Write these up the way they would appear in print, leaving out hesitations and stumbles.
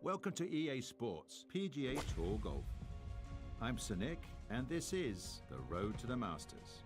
Welcome to EA Sports PGA Tour Golf. I'm Sir Nick, and this is the Road to the Masters.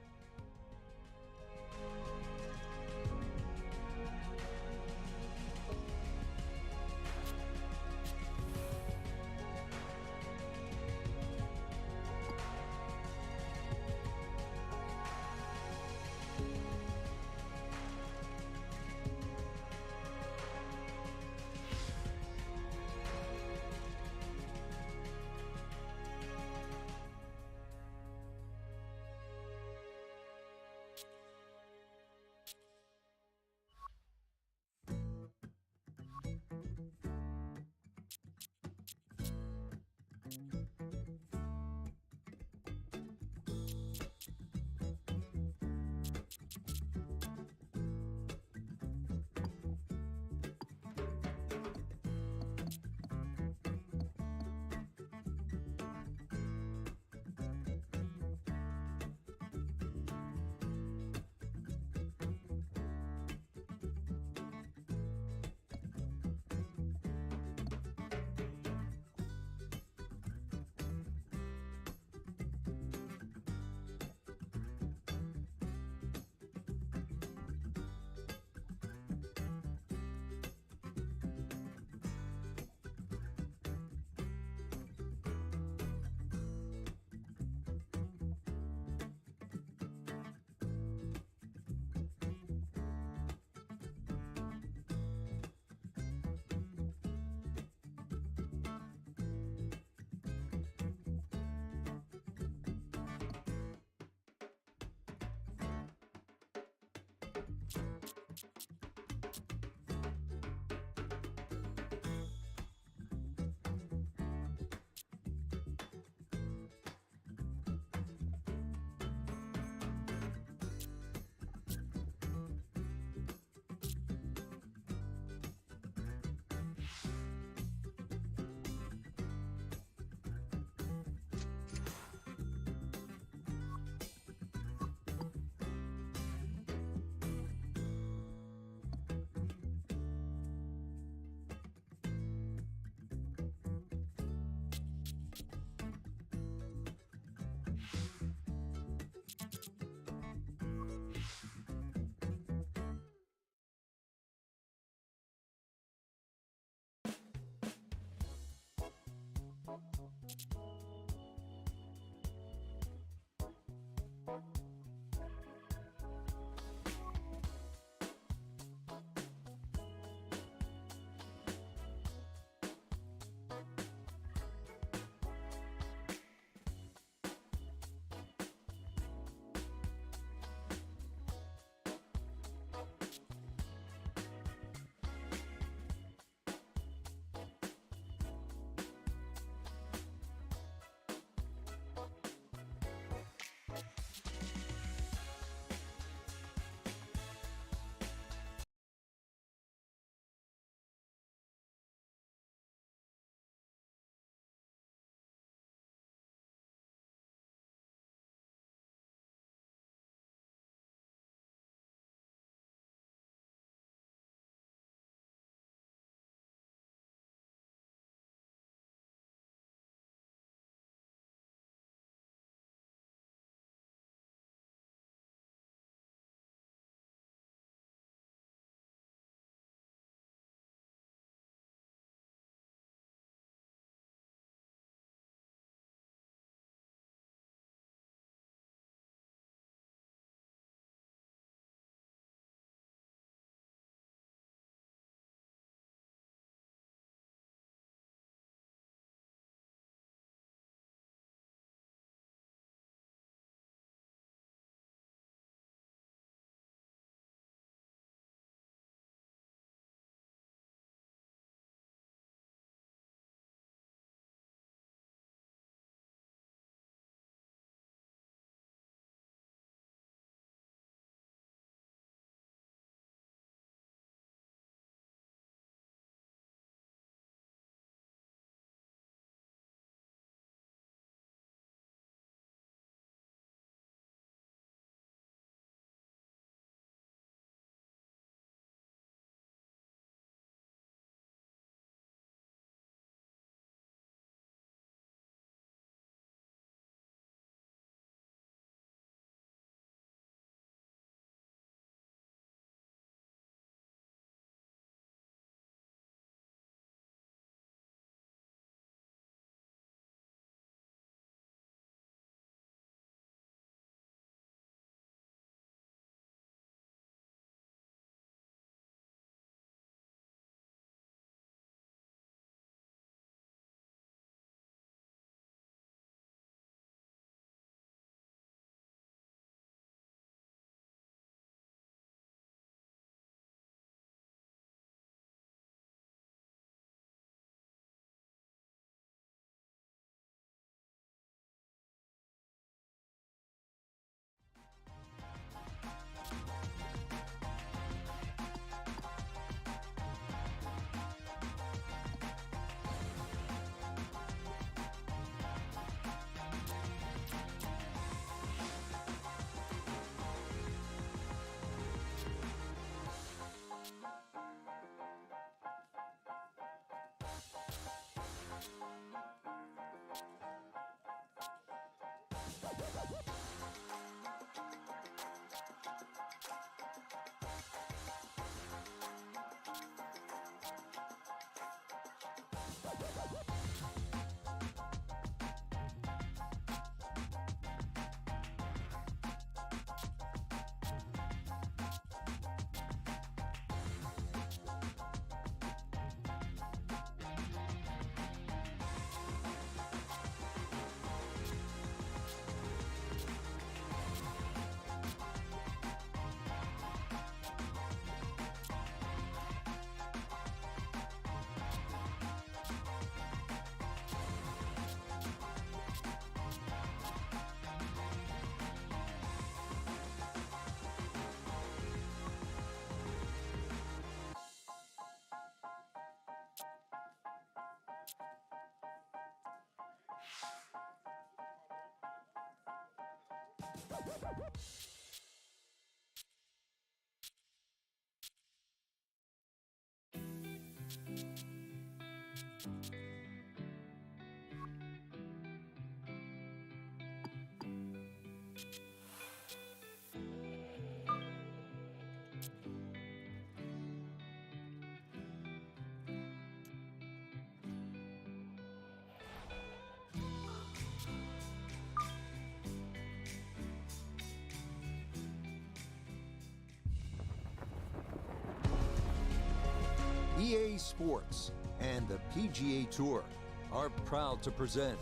EA Sports and the PGA Tour are proud to present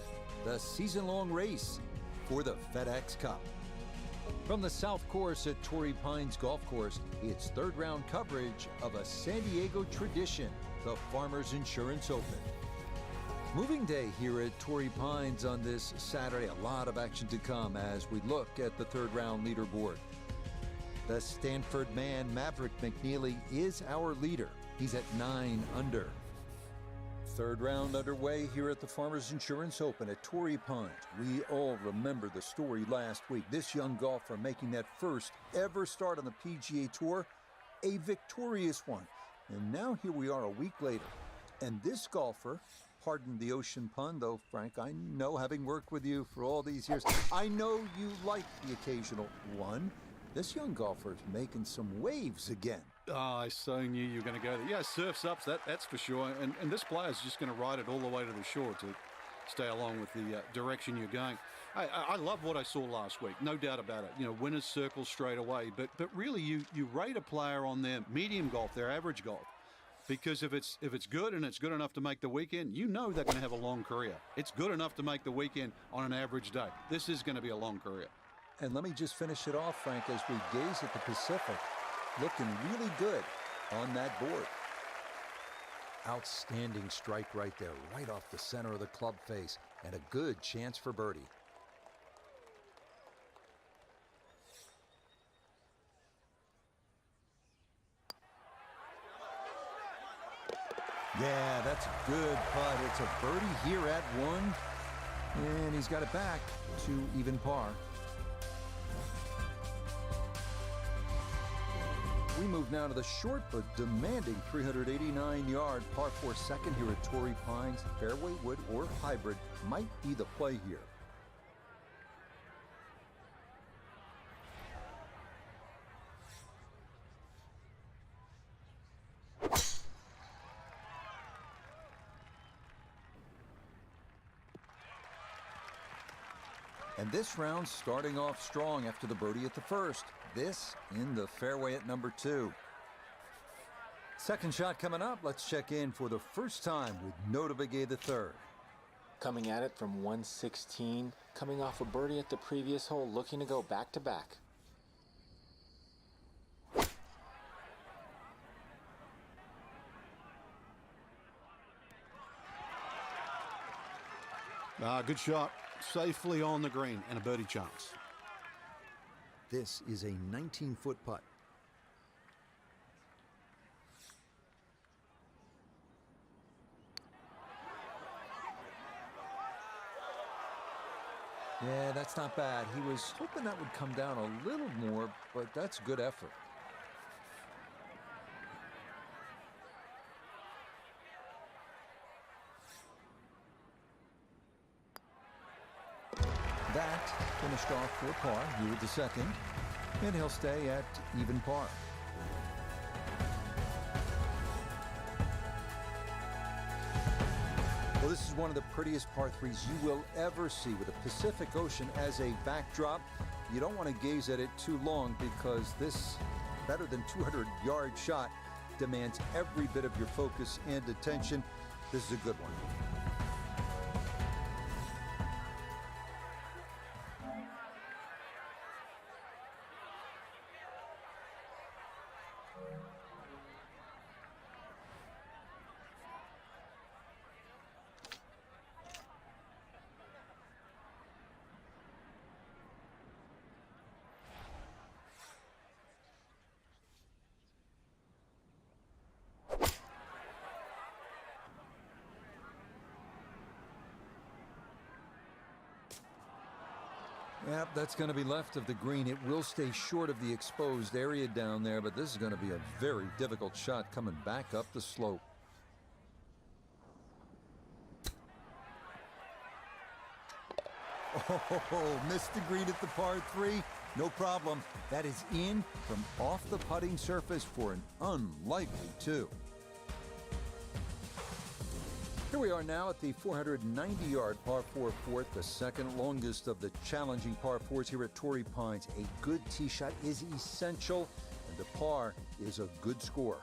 the season-long race for the FedEx Cup. From the South Course at Torrey Pines Golf Course, it's third-round coverage of a San Diego tradition, the Farmers Insurance Open. Moving day here at Torrey Pines on this Saturday. A lot of action to come as we look at the third-round leaderboard. The Stanford man, Maverick McNeely, is our leader. He's at 9 under. Third round underway here at the Farmers Insurance Open at Torrey Pines. We all remember the story last week. This young golfer making that first ever start on the PGA Tour, a victorious one. And now here we are a week later. And this golfer, pardon the ocean pun, though, Frank, I know, having worked with you for all these years, I know you like the occasional one. This young golfer is making some waves again. Oh, I so knew you were going to go there. Yeah, surf's up, that's for sure. And this player's just going to ride it all the way to the shore to stay along with the direction you're going. I love what I saw last week, no doubt about it. You know, winners circle straight away. But really, you rate a player on their medium golf, their average golf. Because if it's good and it's good enough to make the weekend, you know they're going to have a long career. It's good enough to make the weekend on an average day. This is going to be a long career. And let me just finish it off, Frank, as we gaze at the Pacific. Looking really good on that board. Outstanding strike right there, right off the center of the club face, and a good chance for birdie. Yeah, that's a good putt. It's a birdie here at 1, and he's got it back to even par. We move now to the short but demanding 389-yard par 4 second here at Torrey Pines. Fairway, wood, or hybrid might be the play here. And this round starting off strong after the birdie at the first. This in the fairway at number 2. Second shot coming up. Let's check in for the first time with Nota Begay the third. Coming at it from 116, coming off a birdie at the previous hole, looking to go back to back. Good shot. Safely on the green and a birdie chance. This is a 19-foot putt. Yeah, that's not bad. He was hoping that would come down a little more, but that's good effort. That finished off for par here at the second, and he'll stay at even par. Well, this is one of the prettiest par 3s you will ever see, with the Pacific Ocean as a backdrop. You don't want to gaze at it too long because this better than 200-yard shot demands every bit of your focus and attention. This is a good one. Yep, that's going to be left of the green. It will stay short of the exposed area down there, but this is going to be a very difficult shot coming back up the slope. Oh, missed the green at the par 3. No problem. That is in from off the putting surface for an unlikely 2. Here we are now at the 490-yard par 4 fourth, the second longest of the challenging par 4s here at Torrey Pines. A good tee shot is essential, and the par is a good score.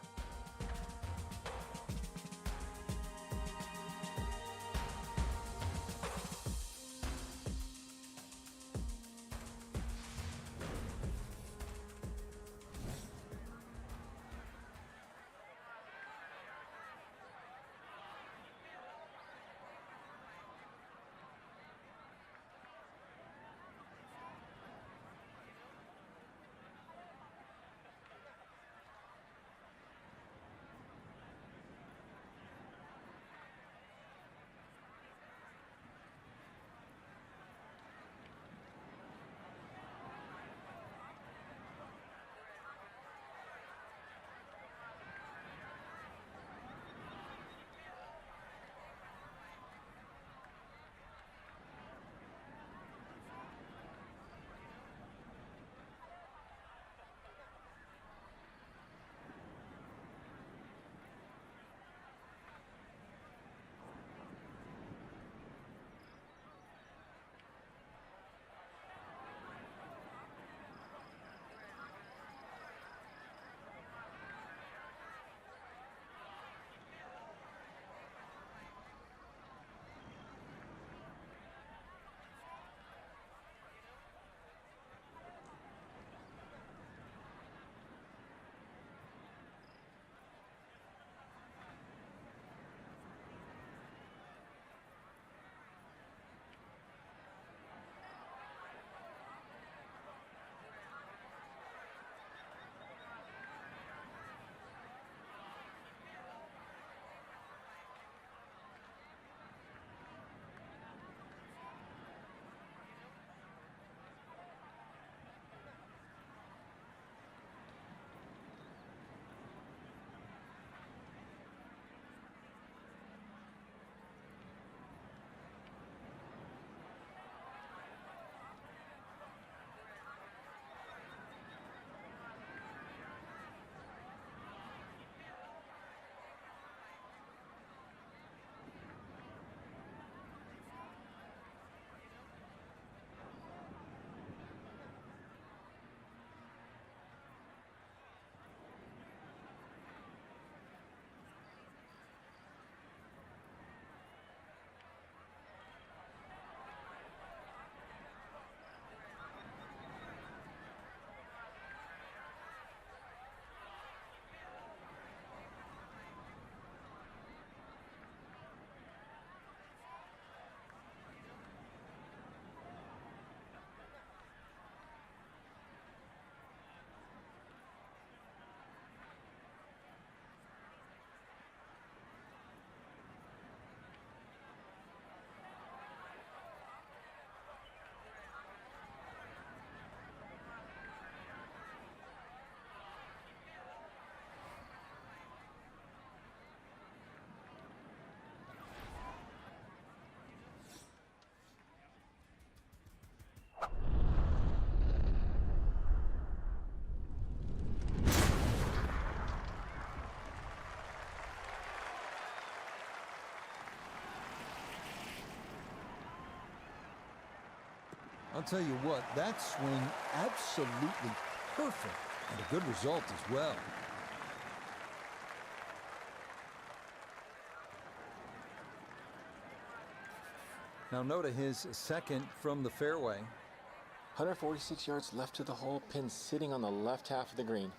I'll tell you what, that swing absolutely perfect and a good result as well. Now Noda his second from the fairway. 146 yards left to the hole, pin sitting on the left half of the green.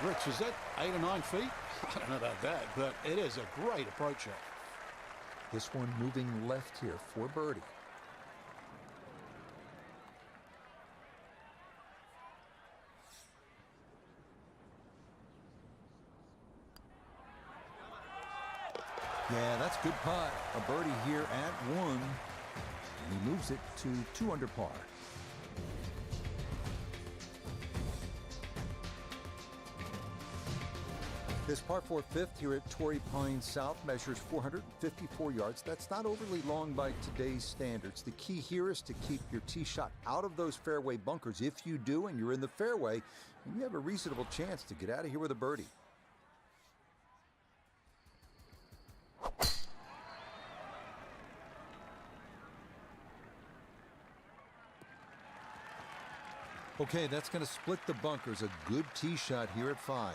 Rich, is that 8 or 9 feet? I don't know about that, but it is a great approach shot. This one moving left here for birdie. Yeah, that's good putt. A birdie here at 1. And he moves it to 2 under par. This par 4 fifth here at Torrey Pines South measures 454 yards. That's not overly long by today's standards. The key here is to keep your tee shot out of those fairway bunkers. If you do and you're in the fairway, you have a reasonable chance to get out of here with a birdie. Okay, that's going to split the bunkers. A good tee shot here at 5.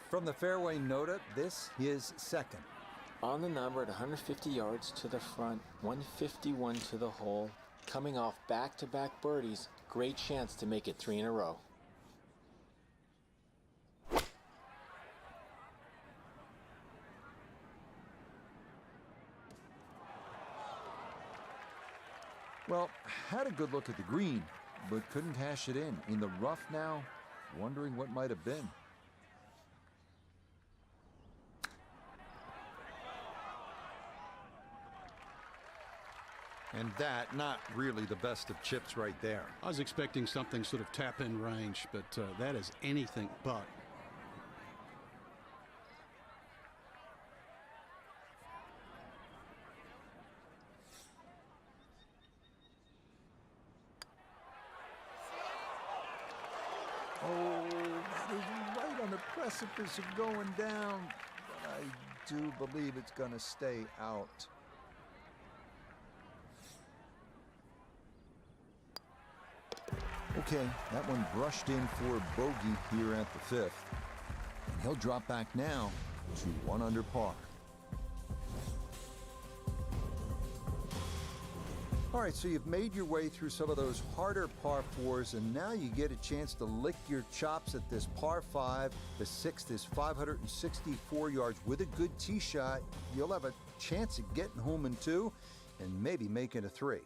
From the fairway nota, this is second. On the number at 150 yards to the front, 151 to the hole. Coming off back-to-back birdies, great chance to make it 3 in a row. Well, had a good look at the green, but couldn't cash it in. In the rough now, wondering what might have been. And that, not really the best of chips right there. I was expecting something sort of tap-in range, but that is anything but. Oh, that is right on the precipice of going down. But I do believe it's going to stay out. Okay, that one brushed in for bogey here at the 5th. And he'll drop back now to 1 under par. All right, so you've made your way through some of those harder par 4s, and now you get a chance to lick your chops at this par 5. The 6th is 564 yards. With a good tee shot, you'll have a chance at getting home in 2 and maybe making a 3.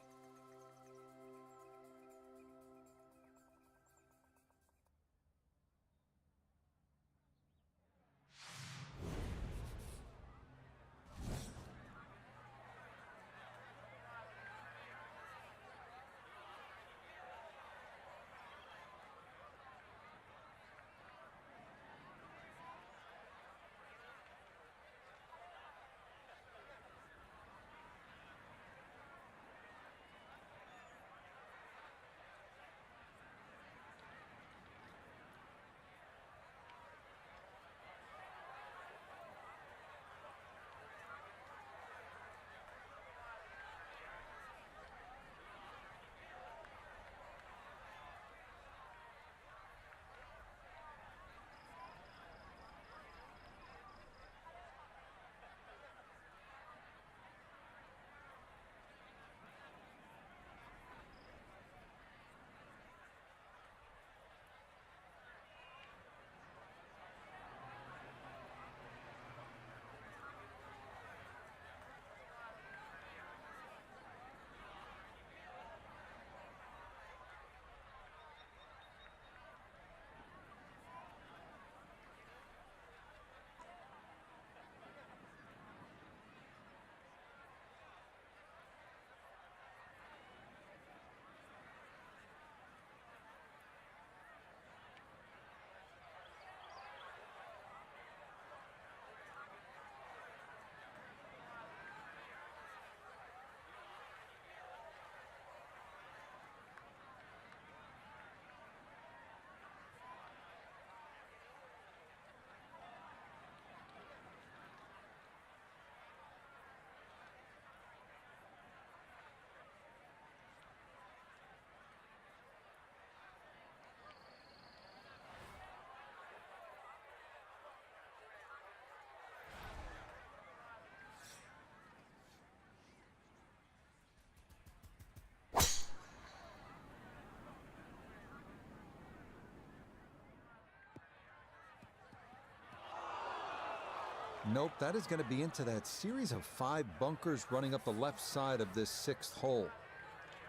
Nope, that is going to be into that series of 5 bunkers running up the left side of this 6th hole.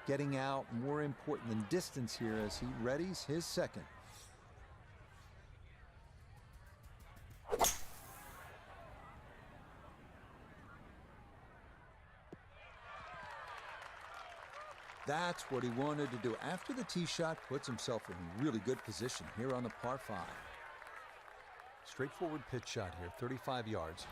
Getting out more important than distance here as he readies his second. That's what he wanted to do. After the tee shot, puts himself in really good position here on the par 5. Straightforward pitch shot here, 35 yards.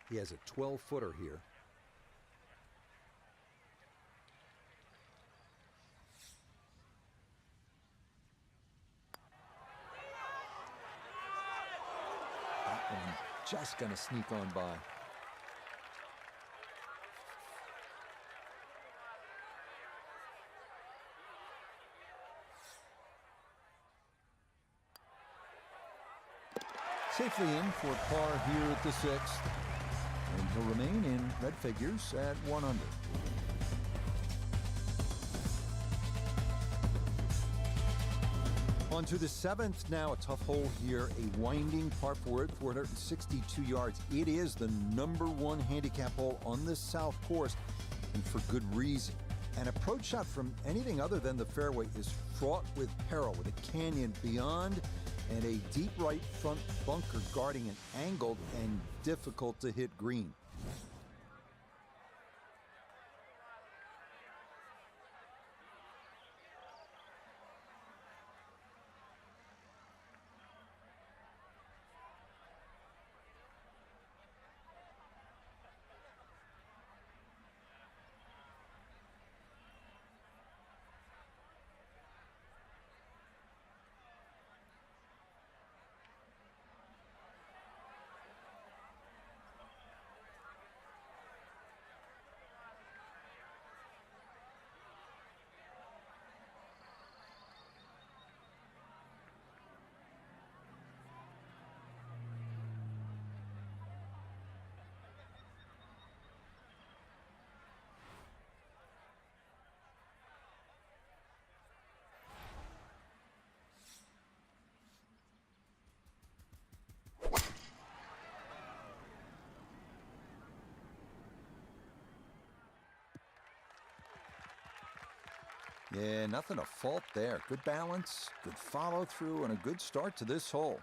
He has a 12-footer here. That one just going to sneak on by. Safely in for par here at the 6th. And he'll remain in red figures at 1 under. On to the 7th now, a tough hole here, a winding par 4 at 462 yards. It is the #1 handicap hole on the south course, and for good reason. An approach shot from anything other than the fairway is fraught with peril, with a canyon beyond and a deep right front bunker guarding an angled and difficult to hit green. Yeah, nothing to fault there. Good balance, good follow through, and a good start to this hole.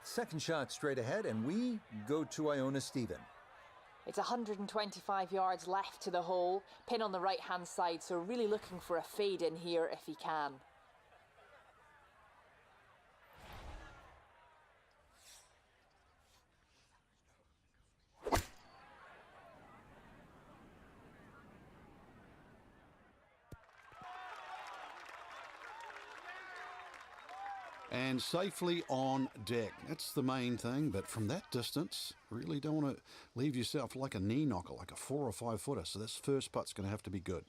Second shot straight ahead, and we go to Iona Stephen. It's 125 yards left to the hole, pin on the right-hand side, so really looking for a fade in here if he can. And safely on deck. That's the main thing, but from that distance, really don't want to leave yourself like a knee knocker, like a 4 or 5 footer. So this first putt's going to have to be good.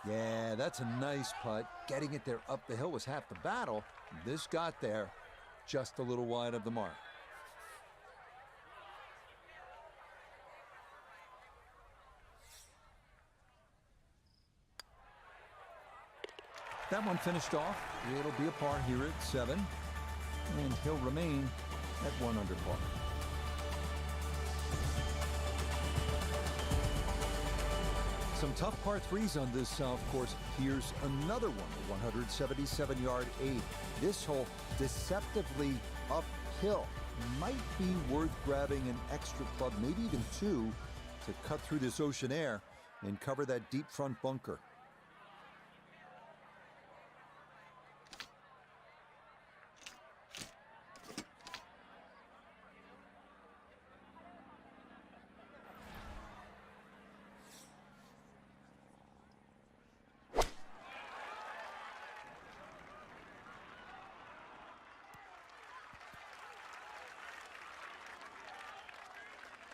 Yeah, that's a nice putt. Getting it there up the hill was half the battle. This got there just a little wide of the mark. That one finished off. It'll be a par here at 7, and he'll remain at 1 under par. Some tough par 3s on this south course. Here's another one, a 177-yard 8. This hole deceptively uphill. Might be worth grabbing an extra club, maybe even 2, to cut through this ocean air and cover that deep front bunker.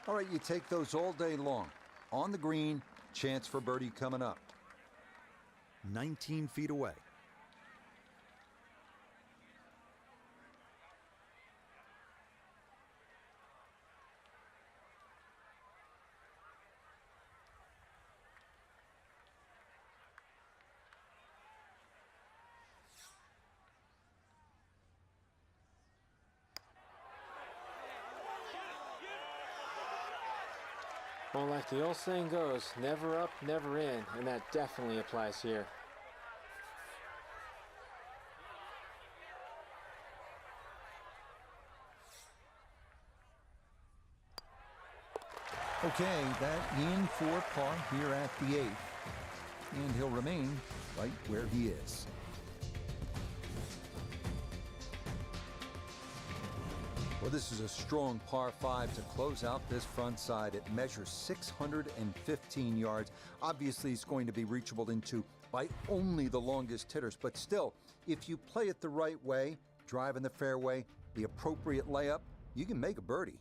All right, you take those all day long. On the green, chance for birdie coming up. 19 feet away. Well, like the old saying goes, never up, never in, and that definitely applies here. Okay, that in for par here at the 8th. And he'll remain right where he is. Well, this is a strong par 5 to close out this front side. It measures 615 yards. Obviously, it's going to be reachable into by only the longest hitters. But still, if you play it the right way, drive in the fairway, the appropriate layup, you can make a birdie.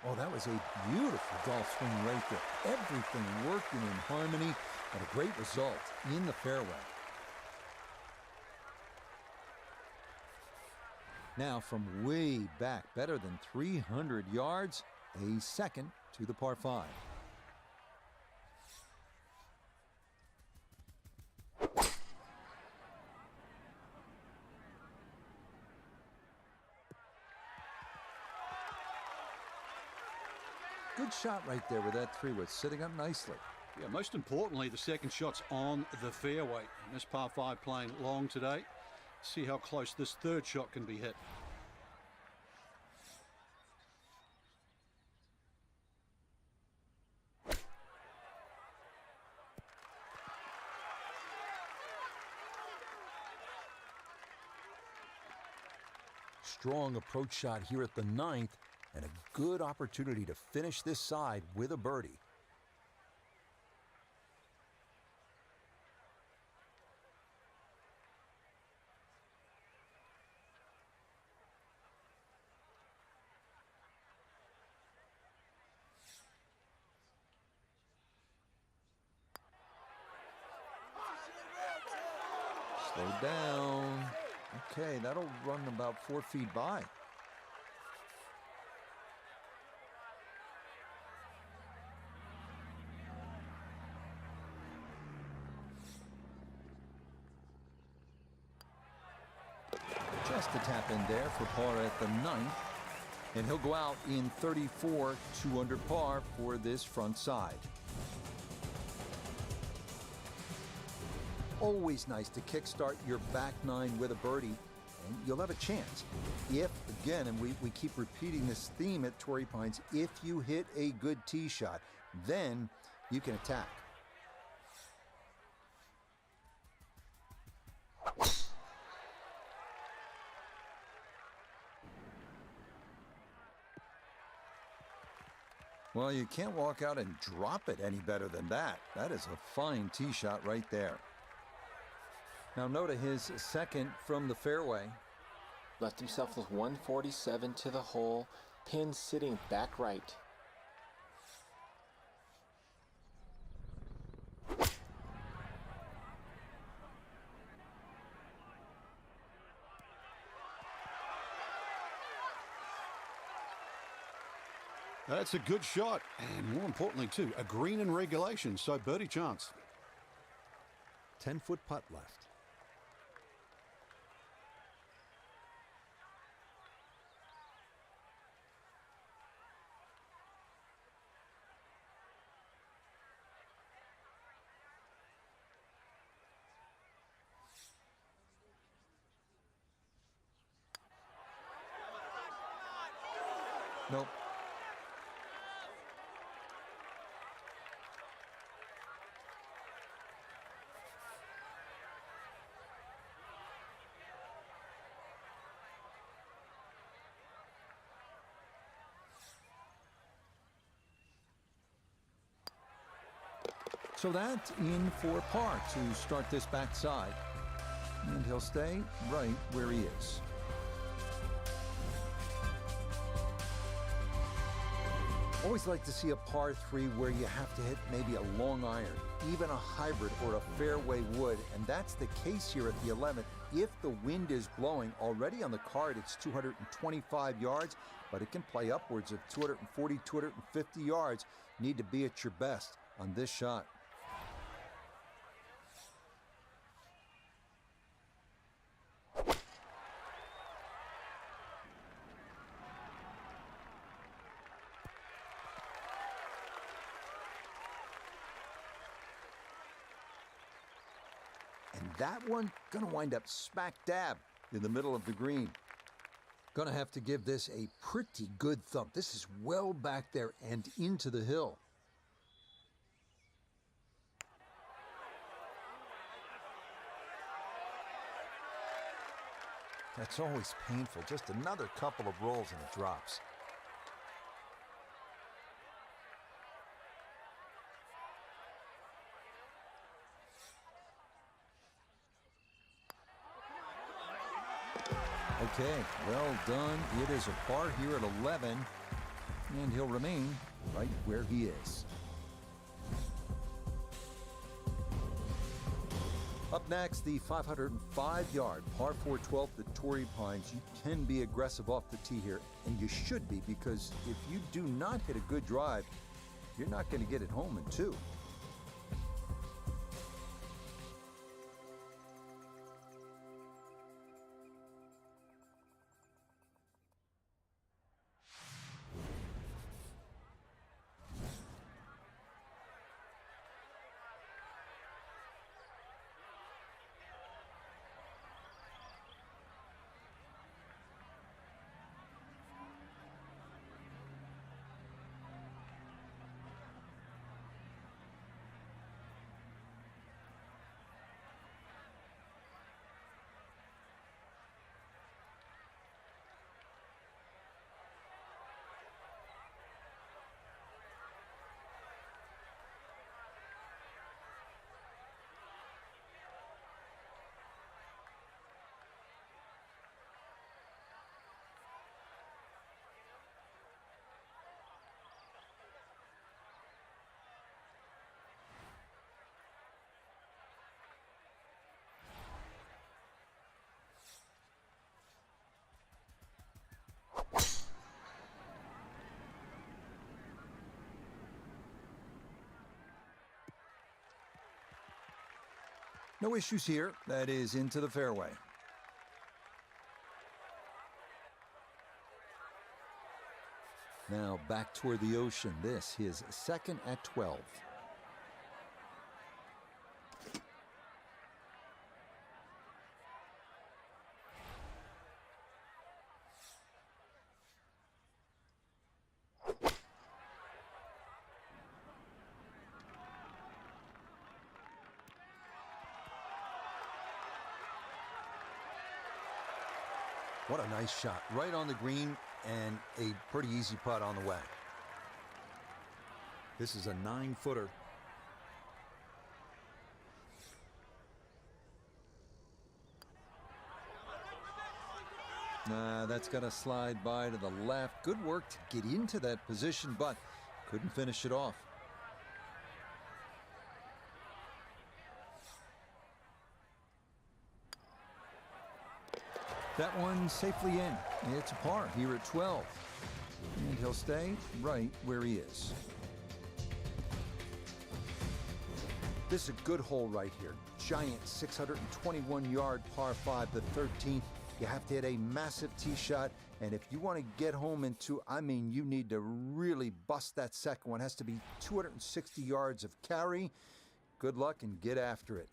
Oh, that was a beautiful golf swing right there. Everything working in harmony, and a great result in the fairway. Now from way back, better than 300 yards, a second to the par 5. Good shot right there with that 3-wood, sitting up nicely. Yeah, most importantly, the second shot's on the fairway. And this par 5 playing long today. See how close this third shot can be hit. Strong approach shot here at the 9th, and a good opportunity to finish this side with a birdie. Slow down. Okay, that'll run about 4 feet by. Just a tap in there for par at the 9th. And he'll go out in 34, 2 under par for this front side. Always nice to kickstart your back 9 with a birdie, and you'll have a chance. If, again, and we keep repeating this theme at Torrey Pines, if you hit a good tee shot, then you can attack. Well, you can't walk out and drop it any better than that. That is a fine tee shot right there. Now note his second from the fairway. Left himself with 147 to the hole, pin sitting back right. That's a good shot, and more importantly, too, a green in regulation, so birdie chance. 10-foot putt left. Nope. So that's in for par to start this backside. And he'll stay right where he is. Always like to see a par 3 where you have to hit maybe a long iron, even a hybrid or a fairway wood, and that's the case here at the 11th. If the wind is blowing, already on the card it's 225 yards, but it can play upwards of 240, 250 yards. Need to be at your best on this shot. And that one gonna wind up smack dab in the middle of the green. Gonna have to give this a pretty good thump. This is well back there and into the hill. That's always painful. Just another couple of rolls and it drops. Okay, well done. It is a par here at 11, and he'll remain right where he is. Up next, the 505-yard par 4 12th at Torrey Pines. You can be aggressive off the tee here, and you should be, because if you do not hit a good drive, you're not going to get it home in 2. No issues here. That is into the fairway. Now back toward the ocean. This his second at 12. What a nice shot. Right on the green and a pretty easy putt on the way. This is a 9-footer. That's got to slide by to the left. Good work to get into that position, but couldn't finish it off. That one safely in. It's a par here at 12. And he'll stay right where he is. This is a good hole right here. Giant 621-yard par 5, the 13th. You have to hit a massive tee shot, and if you want to get home into, you need to really bust that second one. It has to be 260 yards of carry. Good luck and get after it.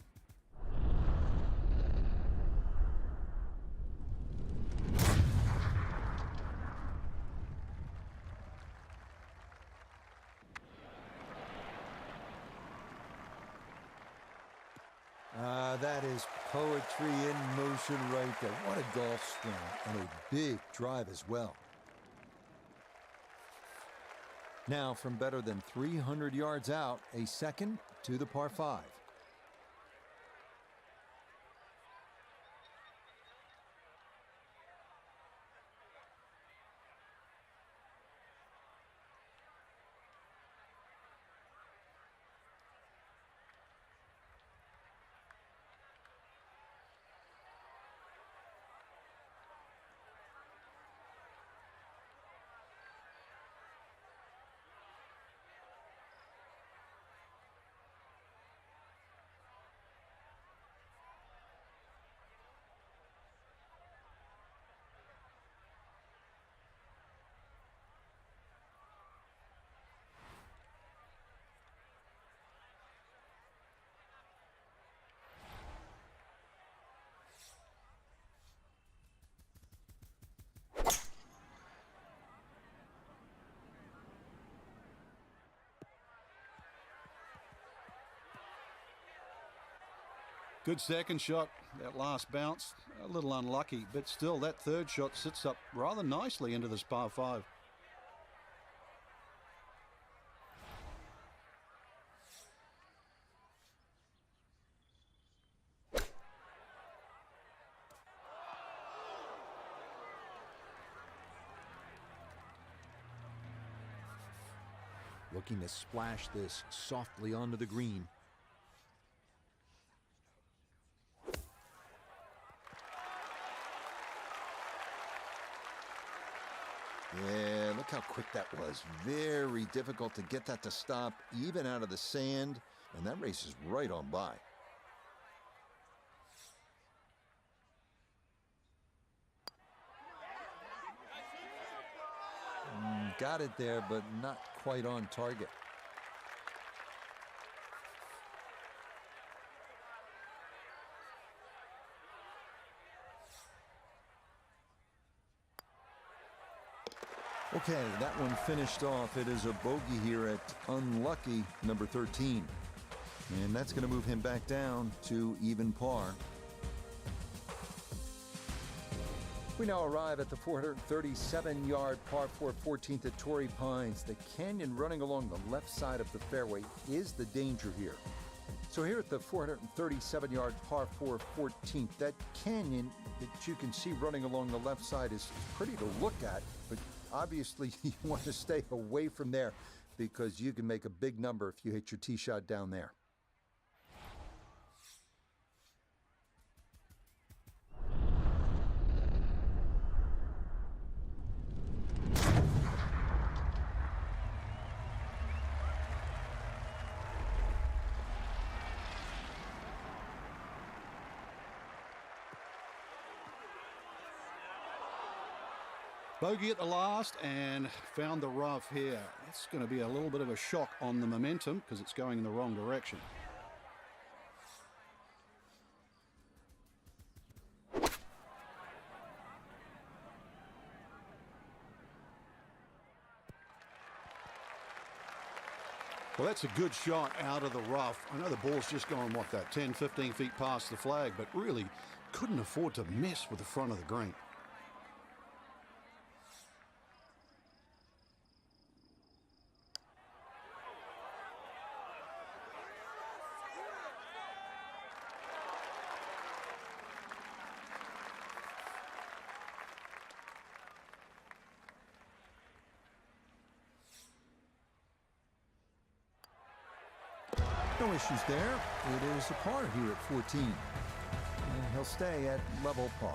That is poetry in motion right there. What a golf swing, and a big drive as well. Now, from better than 300 yards out, a second to the par 5. Good second shot. That last bounce, a little unlucky, but still that third shot sits up rather nicely into this par 5. Looking to splash this softly onto the green. Yeah, look how quick that was. Very difficult to get that to stop, even out of the sand, and that race is right on by. Got it there, but not quite on target. Okay, that one finished off. It is a bogey here at unlucky number 13. And that's going to move him back down to even par. We now arrive at the 437-yard par 4 14th at Torrey Pines. The canyon running along the left side of the fairway is the danger here. So here at the 437-yard par 4 14th, that canyon that you can see running along the left side is pretty to look at, but obviously you want to stay away from there because you can make a big number if you hit your tee shot down there. Bogey at the last and found the rough here. It's going to be a little bit of a shock on the momentum because it's going in the wrong direction. Well, that's a good shot out of the rough. I know the ball's just gone, what, that 10, 15 feet past the flag, but really couldn't afford to miss with the front of the green. No issues there. It is a par here at 14. And he'll stay at level par.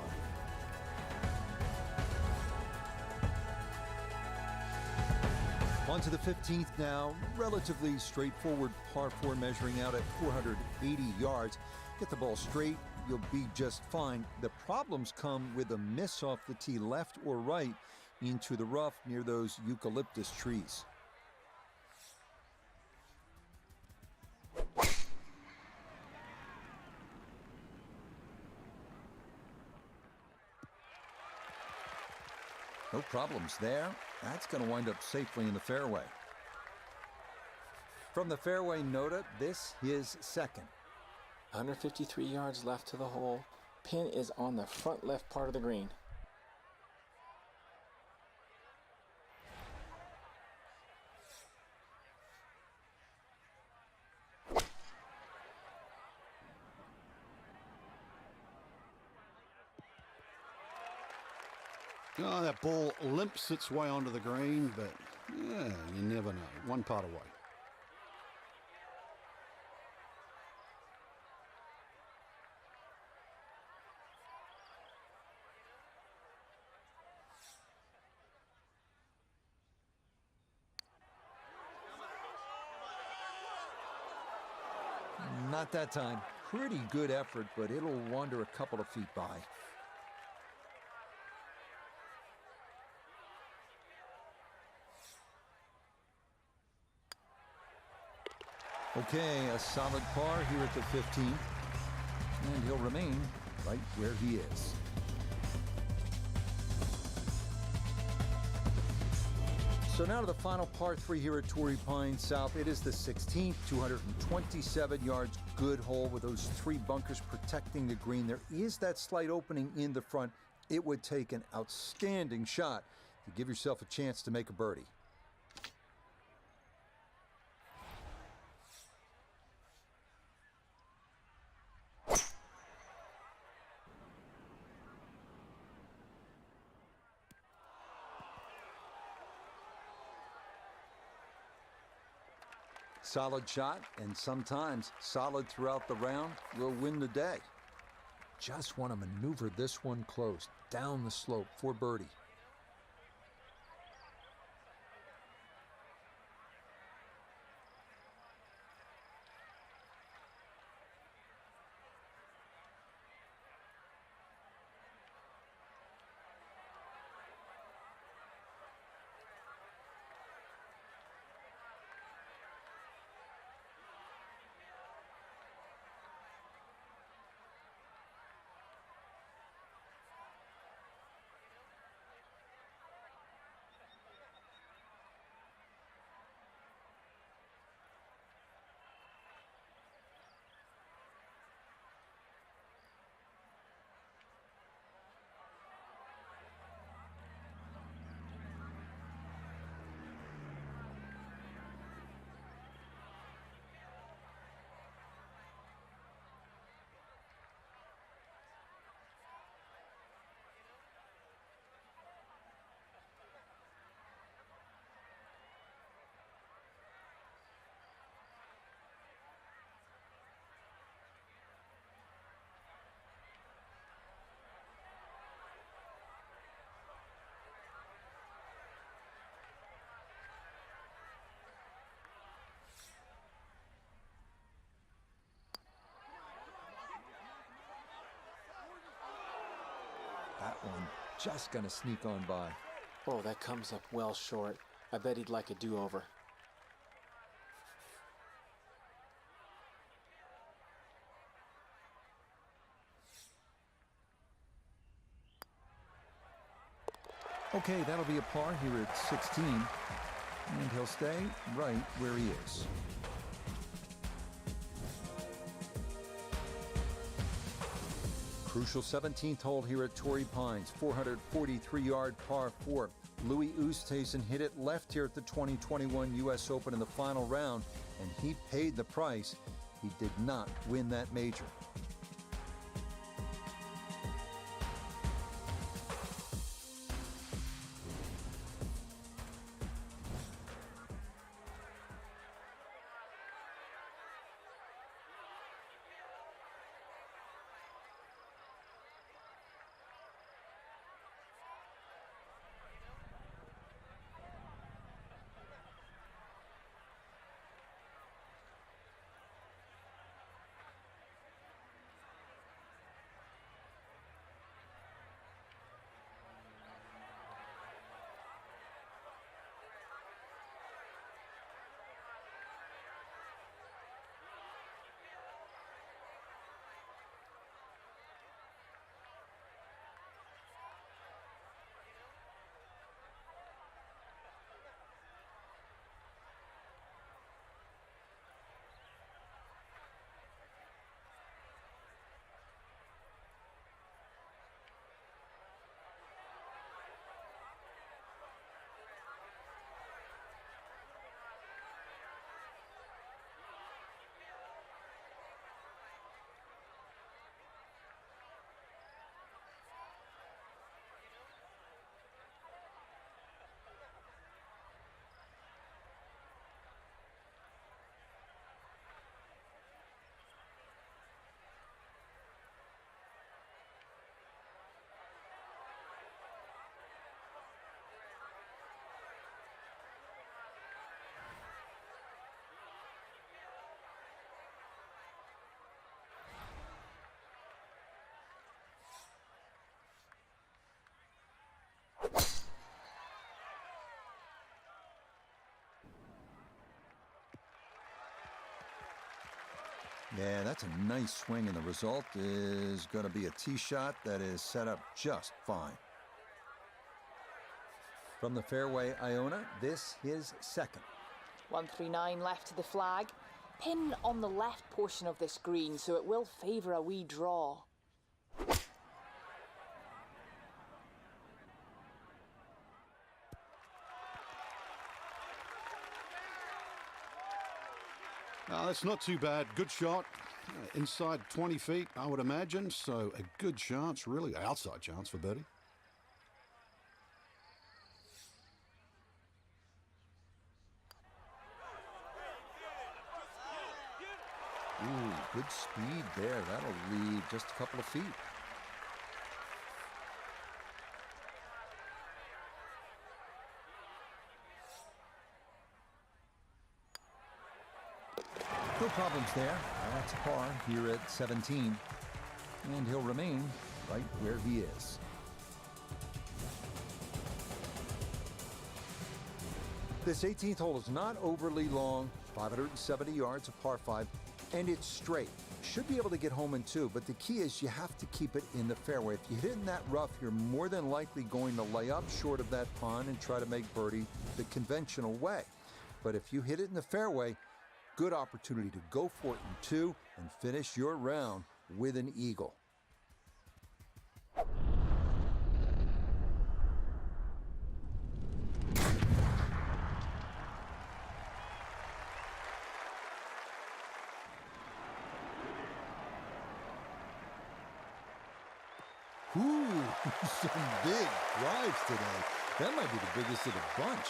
On to the 15th now. Relatively straightforward par 4 measuring out at 480 yards. Get the ball straight, you'll be just fine. The problems come with a miss off the tee left or right into the rough near those eucalyptus trees. No problems there. That's going to wind up safely in the fairway. From the fairway nota, this is second. 153 yards left to the hole. Pin is on the front left part of the green. Oh, that ball limps its way onto the green, but yeah, you never know. One putt away. Not that time. Pretty good effort, but it'll wander a couple of feet by. Okay, a solid par here at the 15th, and he'll remain right where he is. So now to the final par 3 here at Torrey Pines South. It is the 16th, 227 yards, good hole with those 3 bunkers protecting the green. There is that slight opening in the front. It would take an outstanding shot to give yourself a chance to make a birdie. Solid shot, and sometimes solid throughout the round will win the day. Just want to maneuver this one close down the slope for birdie. That one just gonna sneak on by. Oh, that comes up well short. I bet he'd like a do-over. Okay, that'll be a par here at 16, and he'll stay right where he is. Crucial 17th hole here at Torrey Pines, 443-yard par 4. Louis Oosthuizen hit it left here at the 2021 U.S. Open in the final round, and he paid the price. He did not win that major. Yeah, that's a nice swing, and the result is going to be a tee shot that is set up just fine. From the fairway, Iona, this is second. 139 left to the flag. Pin on the left portion of this green, so it will favour a wee draw. That's not too bad. Good shot. Inside 20 feet, I would imagine. So a good chance, really, outside chance for birdie. Ooh, good speed there. That'll leave just a couple of feet. No problems there. That's a par here at 17. And he'll remain right where he is. This 18th hole is not overly long, 570 yards of par 5, and it's straight. Should be able to get home in 2, but the key is you have to keep it in the fairway. If you hit it in that rough, you're more than likely going to lay up short of that pond and try to make birdie the conventional way. But if you hit it in the fairway, good opportunity to go for it in 2 and finish your round with an eagle. Ooh, some big drives today. That might be the biggest of the bunch.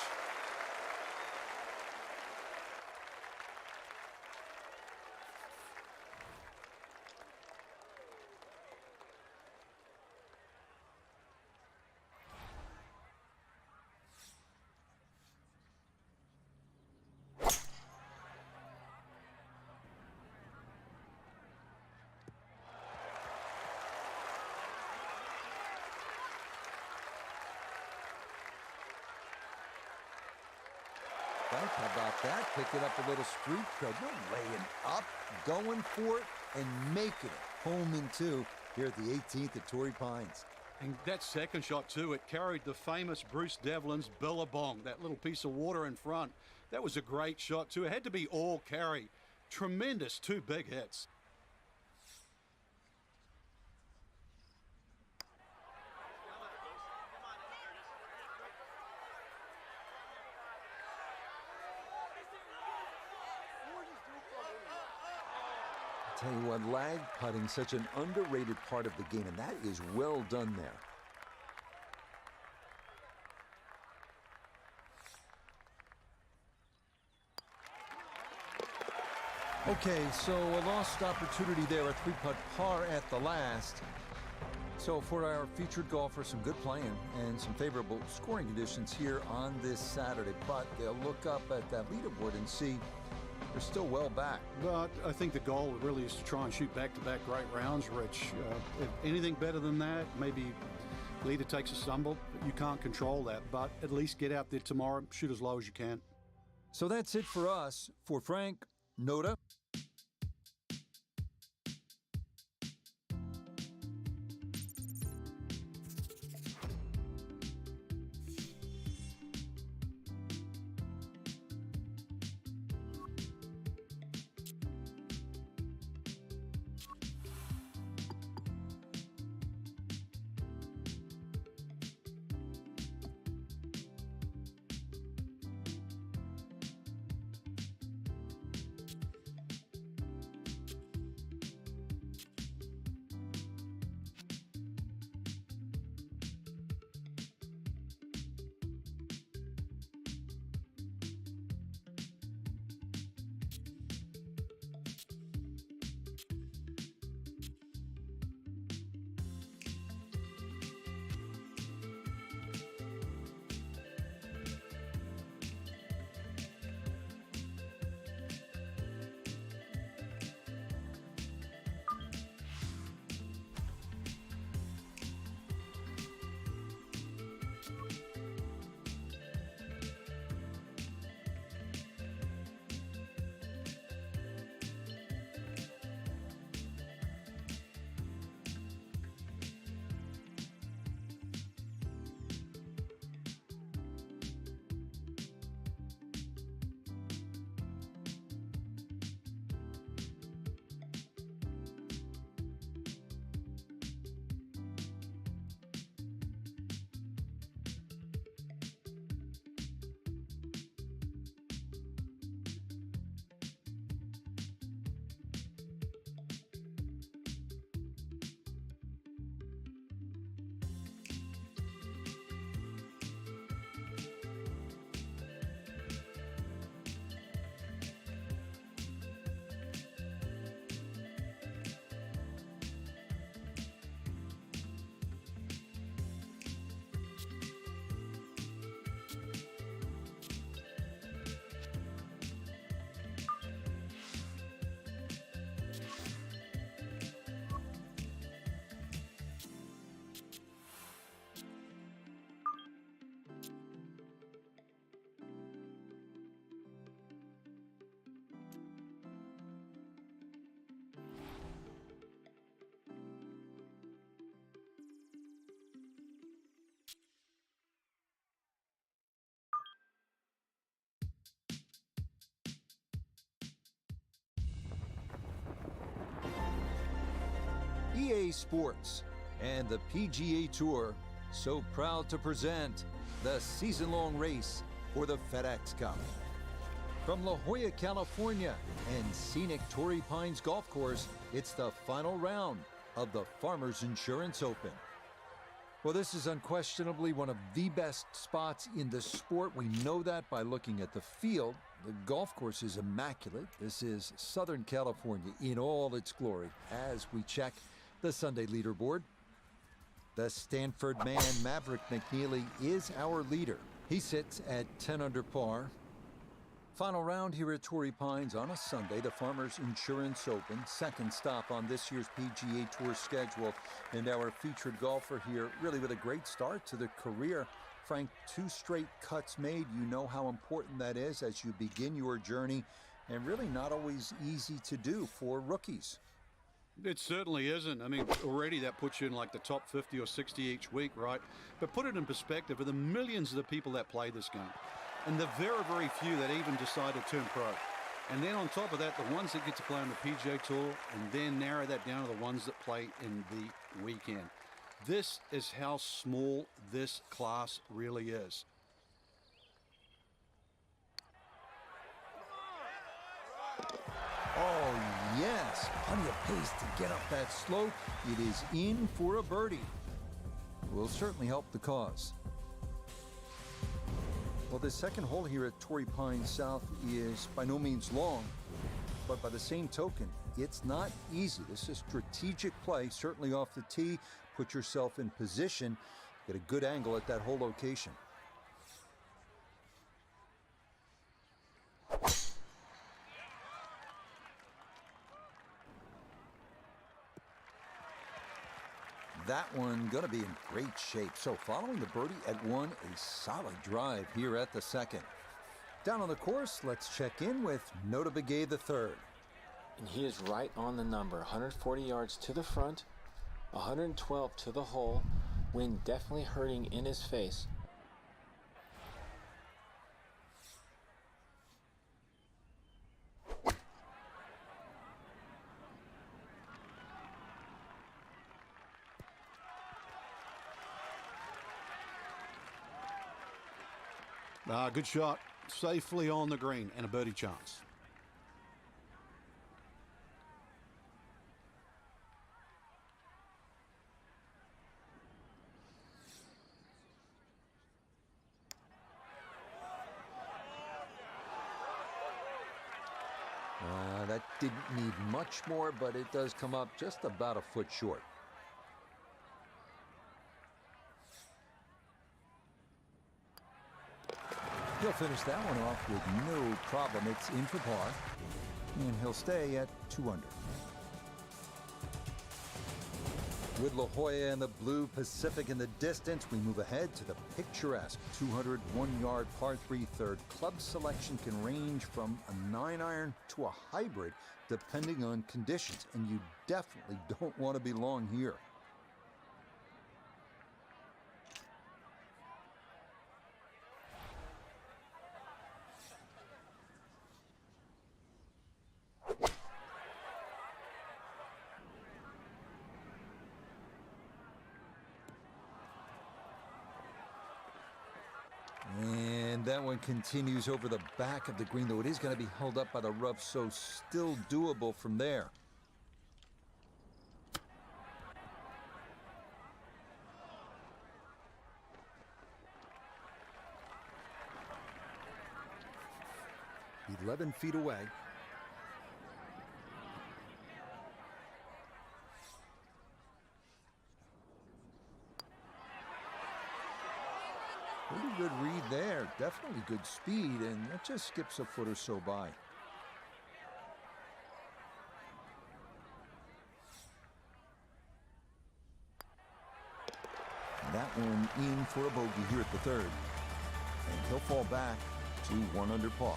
How about that? Pick it up a little street cred. No laying up, going for it, and making it home in 2 here at the 18th at Torrey Pines. And that second shot, too, it carried the famous Bruce Devlin's Billabong, that little piece of water in front. That was a great shot, too. It had to be all carry. Tremendous 2 big hits. Tell you what, lag putting, such an underrated part of the game, and that is well done there. Okay, so a lost opportunity there, a 3-putt par at the last. So for our featured golfer, some good playing and some favorable scoring conditions here on this Saturday, but they'll look up at that leaderboard and see they're still well back. But I think the goal really is to try and shoot back-to-back great rounds, Rich. If anything better than that, maybe leader takes a stumble. You can't control that, but at least get out there tomorrow, shoot as low as you can. So that's it for us. For Frank, Noda. EA Sports and the PGA Tour so proud to present the season-long race for the FedEx Cup. From La Jolla, California and scenic Torrey Pines Golf Course, it's the final round of the Farmers Insurance Open. Well, this is unquestionably one of the best spots in the sport. We know that by looking at the field. The golf course is immaculate. This is Southern California in all its glory as we check the Sunday leaderboard. The Stanford man, Maverick McNeely, is our leader. He sits at 10 under par. Final round here at Torrey Pines on a Sunday, the Farmers Insurance Open. Second stop on this year's PGA Tour schedule. And our featured golfer here, really with a great start to the career. Frank, 2 straight cuts made. You know how important that is as you begin your journey. And really not always easy to do for rookies. It certainly isn't. I mean, already that puts you in like the top 50 or 60 each week, right? But put it in perspective, of the millions of the people that play this game, and the very, very few that even decide to turn pro. And then on top of that, the ones that get to play on the PGA Tour, and then narrow that down to the ones that play in the weekend. This is how small this class really is. Oh, yes. Plenty of pace to get up that slope. It is in for a birdie. Will certainly help the cause. Well, the second hole here at Torrey Pines South is by no means long, but by the same token, it's not easy. This is strategic play, certainly off the tee. Put yourself in position, get a good angle at that hole location. That one gonna be in great shape. So following the birdie at 1, a solid drive here at the second. Down on the course, let's check in with vPGA the third. And he is right on the number. 140 yards to the front, 112 to the hole. Wind definitely hurting in his face. Good shot. Safely on the green and a birdie chance. That didn't need much more, but it does come up just about a foot short. He'll finish that one off with no problem. It's in for par, and he'll stay at 2 under. With La Jolla and the Blue Pacific in the distance, we move ahead to the picturesque 201-yard par 3 third. Club selection can range from a 9-iron to a hybrid, depending on conditions, and you definitely don't want to be long here. And that one continues over the back of the green, though it is going to be held up by the rough, so still doable from there. "11 feet away. Pretty good read there. Definitely good speed, and it just skips a foot or so by. That one in for a bogey here at the third. And he'll fall back to 1 under par.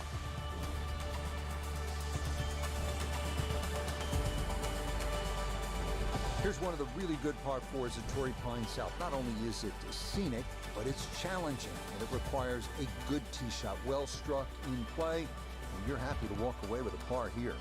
Here's one of the really good par 4s at Torrey Pines South. Not only is it scenic, but it's challenging, and it requires a good tee shot, well struck in play, and you're happy to walk away with a par here.